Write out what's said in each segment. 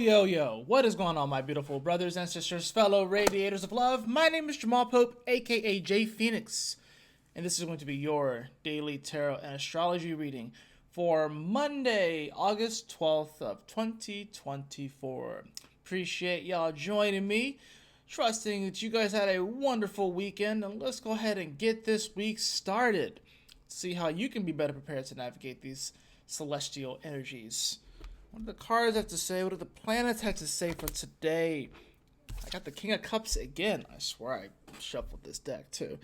Yo, what is going on, my beautiful brothers and sisters, fellow radiators of love? My name is Jamal Pope, aka J Phoenix, and this is going to be your daily tarot and astrology reading for Monday, August 12th of 2024. Appreciate y'all joining me, trusting that you guys had a wonderful weekend, and let's go ahead and get this week started. See how you can be better prepared to navigate these celestial energies. What do the cards have to say? What do the planets have to say for today? I got the King of Cups again. I swear I shuffled this deck too.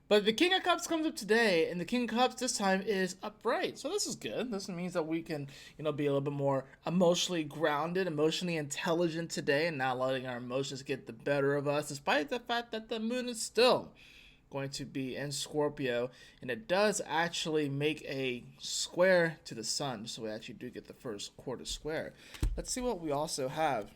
But the King of Cups comes up today, and the King of Cups this time is upright. So this is good. This means that we can, be a little bit more emotionally grounded, emotionally intelligent today, and not letting our emotions get the better of us, despite the fact that the moon is still going to be in Scorpio, and it does actually make a square to the sun, so we actually do get the first quarter square. Let's see what we also have.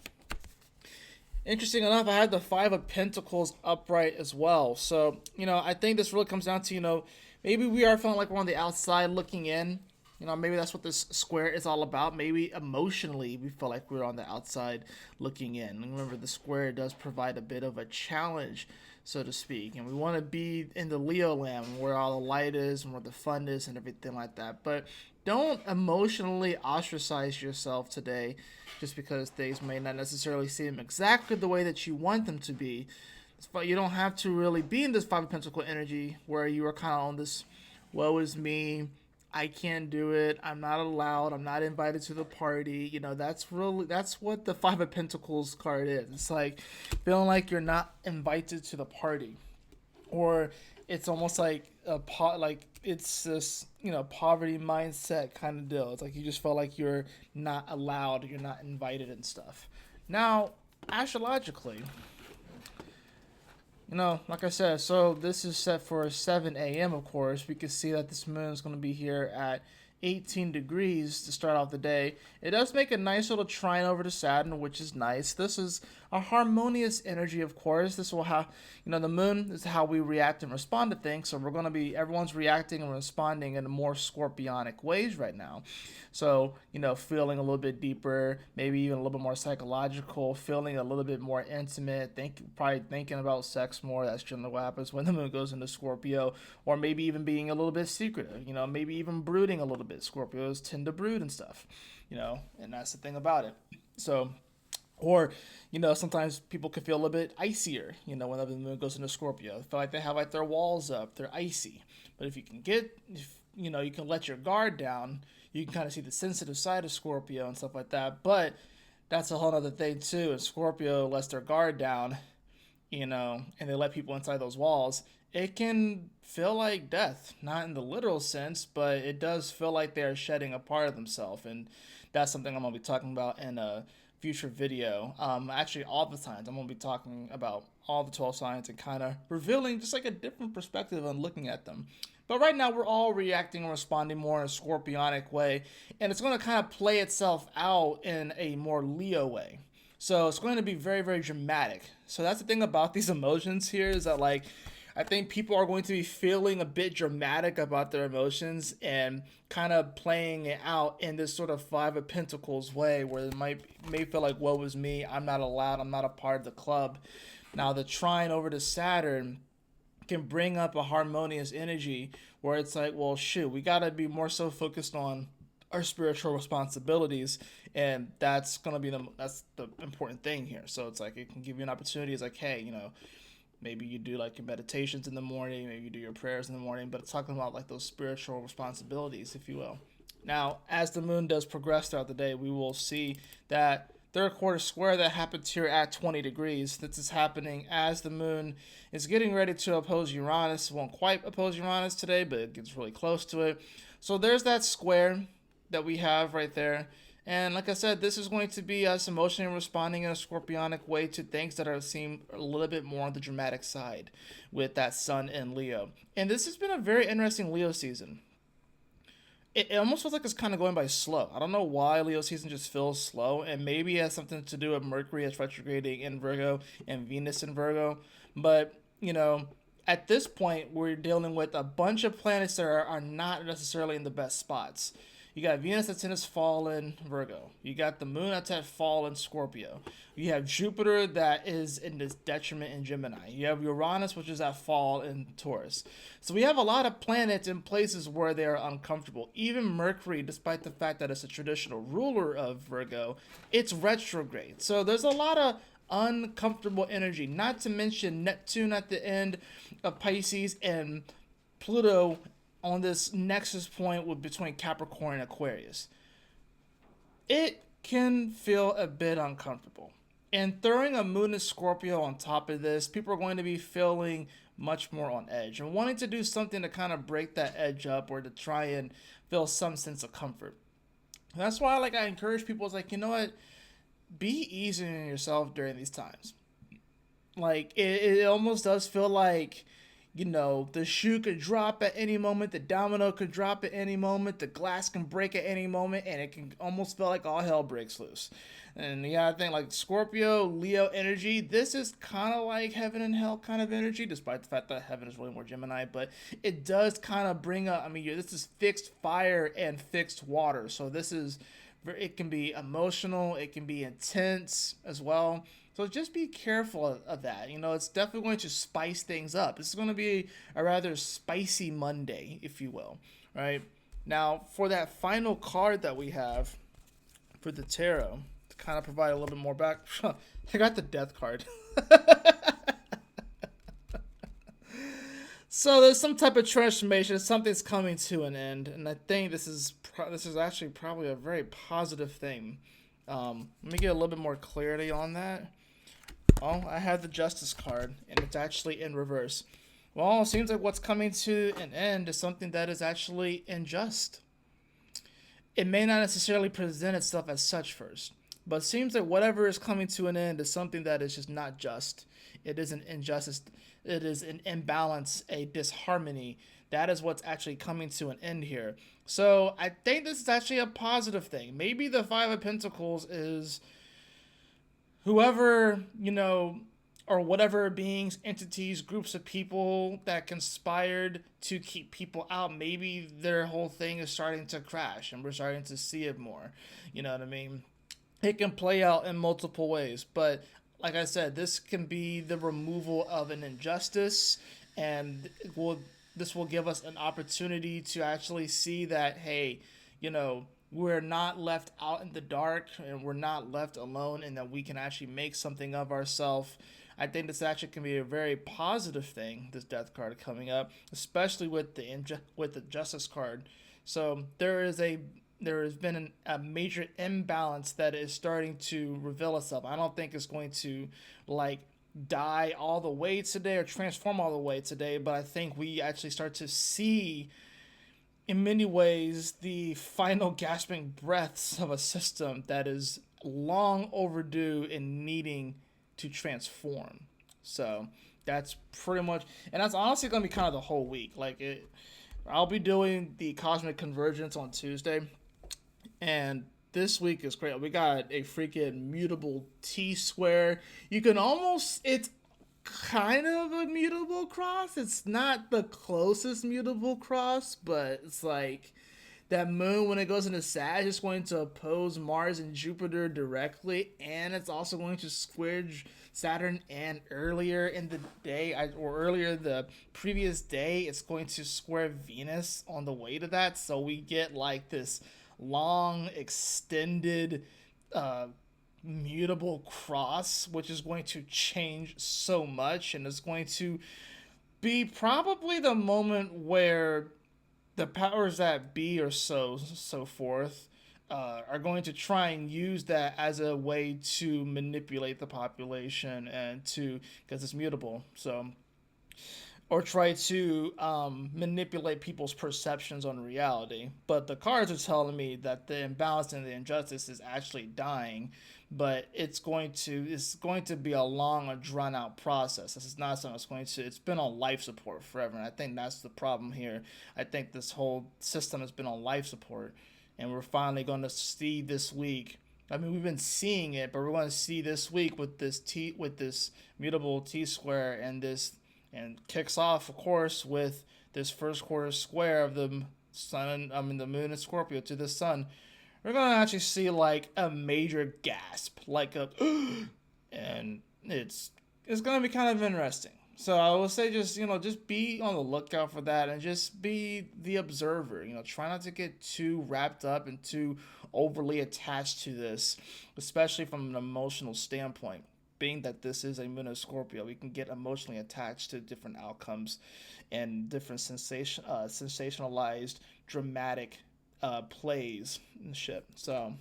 Interesting enough, I had the Five of Pentacles upright as well. So, I think this really comes down to, maybe we are feeling like we're on the outside looking in. Maybe that's what this square is all about. Maybe emotionally we feel like we're on the outside looking in. And remember, the square does provide a bit of a challenge, so to speak. And we want to be in the Leo land where all the light is and where the fun is and everything like that. But don't emotionally ostracize yourself today just because things may not necessarily seem exactly the way that you want them to be. But you don't have to really be in this Five of Pentacles energy where you are kind of on this woe is me, I can't do it, I'm not allowed, I'm not invited to the party. That's what the Five of Pentacles card is. It's like feeling like you're not invited to the party, or it's almost like it's this poverty mindset kind of deal. It's like you just feel like you're not allowed, you're not invited and stuff. Now, astrologically, like I said, so this is set for 7 a.m., of course. We can see that this moon is going to be here at 18 degrees to start off the day. It does make a nice little trine over to Saturn, which is nice. This is a harmonious energy, of course. This will have, the moon is how we react and respond to things. So everyone's reacting and responding in more scorpionic ways right now. So, feeling a little bit deeper, maybe even a little bit more psychological, feeling a little bit more intimate, probably thinking about sex more. That's generally what happens when the moon goes into Scorpio, or maybe even being a little bit secretive, maybe even brooding a little bit. Scorpios tend to brood and stuff, and that's the thing about it. So, or, sometimes people can feel a little bit icier, whenever the moon goes into Scorpio. They feel like they have their walls up, they're icy. But if you can you can let your guard down, you can kind of see the sensitive side of Scorpio and stuff like that. But that's a whole other thing too. If Scorpio lets their guard down, and they let people inside those walls, it can feel like death. Not in the literal sense, but it does feel like they're shedding a part of themselves. And that's something I'm going to be talking about in a future video. Actually, all the signs. I'm going to be talking about all the 12 signs and kind of revealing just like a different perspective on looking at them. But right now, we're all reacting and responding more in a scorpionic way, and it's going to kind of play itself out in a more Leo way. So it's going to be very, very dramatic. So that's the thing about these emotions here, is that I think people are going to be feeling a bit dramatic about their emotions and kind of playing it out in this sort of Five of Pentacles way, where it may feel like, woe is me, I'm not allowed, I'm not a part of the club. Now the trine over to Saturn can bring up a harmonious energy where it's like, well, shoot, we got to be more so focused on our spiritual responsibilities, and that's going to be that's the important thing here. So it's like it can give you an opportunity. It's like, hey, maybe you do like your meditations in the morning, maybe you do your prayers in the morning, but it's talking about those spiritual responsibilities, if you will. Now, as the moon does progress throughout the day, we will see that third quarter square that happens here at 20 degrees. This is happening as the moon is getting ready to oppose Uranus. It won't quite oppose Uranus today, but it gets really close to it. So there's that square that we have right there. And like I said, this is going to be us emotionally responding in a scorpionic way to things that seem a little bit more on the dramatic side with that sun in Leo. And this has been a very interesting Leo season. It almost feels like it's kind of going by slow. I don't know why Leo season just feels slow, and maybe it has something to do with Mercury as retrograding in Virgo and Venus in Virgo. But, at this point, we're dealing with a bunch of planets that are not necessarily in the best spots. You got Venus that's in its fall in Virgo. You got the moon that's at fall in Scorpio. You have Jupiter that is in this detriment in Gemini. You have Uranus, which is at fall in Taurus. So we have a lot of planets in places where they are uncomfortable. Even Mercury, despite the fact that it's a traditional ruler of Virgo, it's retrograde. So there's a lot of uncomfortable energy, not to mention Neptune at the end of Pisces and Pluto on this nexus point with between Capricorn and Aquarius. It can feel a bit uncomfortable. And throwing a moon in Scorpio on top of this, people are going to be feeling much more on edge and wanting to do something to kind of break that edge up or to try and feel some sense of comfort. And that's why I encourage people, it's like, you know what? Be easy on yourself during these times. Like, it almost does feel like, the shoe could drop at any moment, the domino could drop at any moment, the glass can break at any moment, and it can almost feel like all hell breaks loose. And I think like Scorpio, Leo energy, this is kind of like heaven and hell kind of energy, despite the fact that heaven is really more Gemini, but it does kind of bring up, this is fixed fire and fixed water. So it can be emotional, it can be intense as well. So just be careful of that. It's definitely going to spice things up. This is going to be a rather spicy Monday, if you will, right? Now, for that final card that we have for the tarot, to kind of provide a little bit more back, I got the death card. So there's some type of transformation. Something's coming to an end, and I think this is actually probably a very positive thing. Let me get a little bit more clarity on that. Oh, I have the Justice card, and it's actually in reverse. Well, it seems like what's coming to an end is something that is actually unjust. It may not necessarily present itself as such first, but it seems like whatever is coming to an end is something that is just not just. It is an injustice. It is an imbalance, a disharmony. That is what's actually coming to an end here. So I think this is actually a positive thing. Maybe the Five of Pentacles is whoever, or whatever beings, entities, groups of people that conspired to keep people out, maybe their whole thing is starting to crash and we're starting to see it more. You know what I mean? It can play out in multiple ways, but like I said, this can be the removal of an injustice, and this will give us an opportunity to actually see that, hey, we're not left out in the dark and we're not left alone, and that we can actually make something of ourselves. I think this actually can be a very positive thing, this death card coming up, especially with the Justice card. So there has been a major imbalance that is starting to reveal itself. I don't think it's going to die all the way today or transform all the way today, but I think we actually start to see, in many ways, the final gasping breaths of a system that is long overdue in needing to transform. So that's pretty much, and that's honestly going to be kind of the whole week. I'll be doing the Cosmic Convergence on Tuesday, and this week is great. We got a freaking mutable T-square. It's kind of a mutable cross. It's not the closest mutable cross, but it's like that moon, when it goes into Sag, is going to oppose Mars and Jupiter directly, and it's also going to square Saturn, and earlier in the day, or earlier the previous day, it's going to square Venus on the way to that. So we get this long, extended, mutable cross, which is going to change so much, and it's going to be probably the moment where the powers that be, or so forth, are going to try and use that as a way to manipulate the population because it's mutable. So, or try to manipulate people's perceptions on reality. But the cards are telling me that the imbalance and the injustice is actually dying, but it's going to be a long, drawn out process. This is not something it's been on life support forever, and I think that's the problem here. I think this whole system has been on life support, and we're finally going to see this week. We've been seeing it, but we're going to see this week with this mutable T-square, and kicks off, of course, with this first quarter square of the the moon in Scorpio to the sun, we're gonna actually see like a major gasp, like a, and it's gonna be kind of interesting. So I will say, just be on the lookout for that, and just be the observer. Try not to get too wrapped up and too overly attached to this, especially from an emotional standpoint. Being that this is a moon of Scorpio, we can get emotionally attached to different outcomes and different sensationalized, dramatic plays and shit. So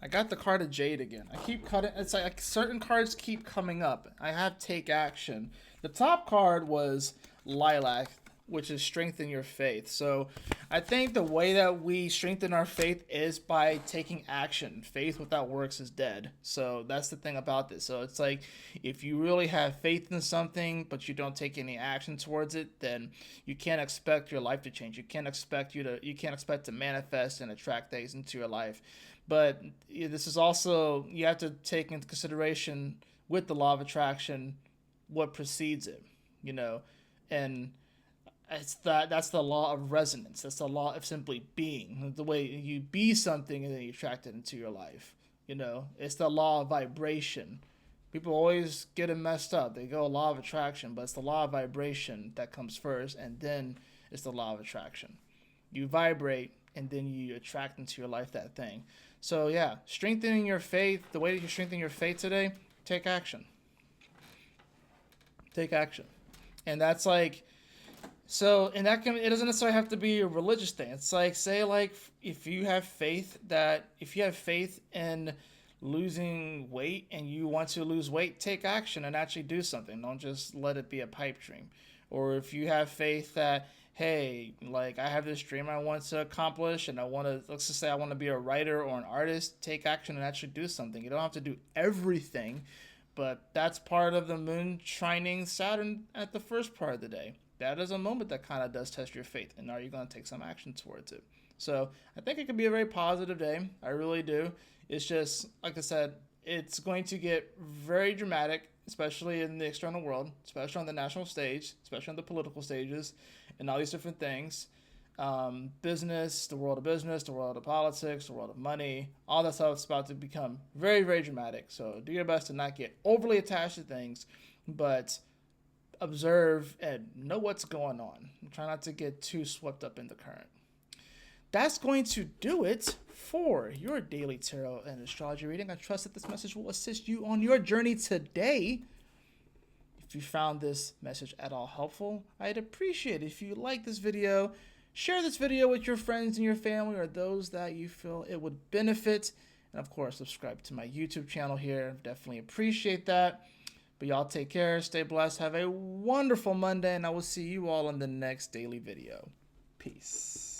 I got the card of Jade again. I keep cutting. It's like certain cards keep coming up. I have Take Action. The top card was Lilac, which is Strengthen Your Faith. So I think the way that we strengthen our faith is by taking action. Faith without works is dead. So that's the thing about this. So it's like, if you really have faith in something but you don't take any action towards it, then you can't expect your life to change. You can't expect to manifest and attract things into your life. But this is also, you have to take into consideration with the law of attraction what precedes it, and that's the law of resonance. That's the law of simply being. The way you be something and then you attract it into your life. It's the law of vibration. People always get it messed up. They go law of attraction, but it's the law of vibration that comes first, and then it's the law of attraction. You vibrate, and then you attract into your life that thing. So yeah, strengthening your faith. The way that you strengthen your faith today, take action. Take action, and that's like. So, and it doesn't necessarily have to be a religious thing. It's like, say, like, if you have faith in losing weight and you want to lose weight, take action and actually do something. Don't just let it be a pipe dream. Or if you have faith that, hey, like, I have this dream I want to accomplish and let's just say I want to be a writer or an artist, take action and actually do something. You don't have to do everything, but that's part of the moon trining Saturn at the first part of the day. That is a moment that kind of does test your faith, and are you going to take some action towards it? So I think it could be a very positive day. I really do. It's just, like I said, it's going to get very dramatic, especially in the external world, especially on the national stage, especially on the political stages, and all these different things. Business, the world of politics, the world of money, all that stuff is about to become very, very dramatic. So do your best to not get overly attached to things, but observe and know what's going on. Try not to get too swept up in the current. That's going to do it for your daily tarot and astrology reading. I trust that this message will assist you on your journey today. If you found this message at all helpful, I'd appreciate it if you like this video. Share this video with your friends and your family or those that you feel it would benefit. And of course, subscribe to my YouTube channel here. Definitely appreciate that. But y'all take care, stay blessed, have a wonderful Monday, and I will see you all in the next daily video. Peace.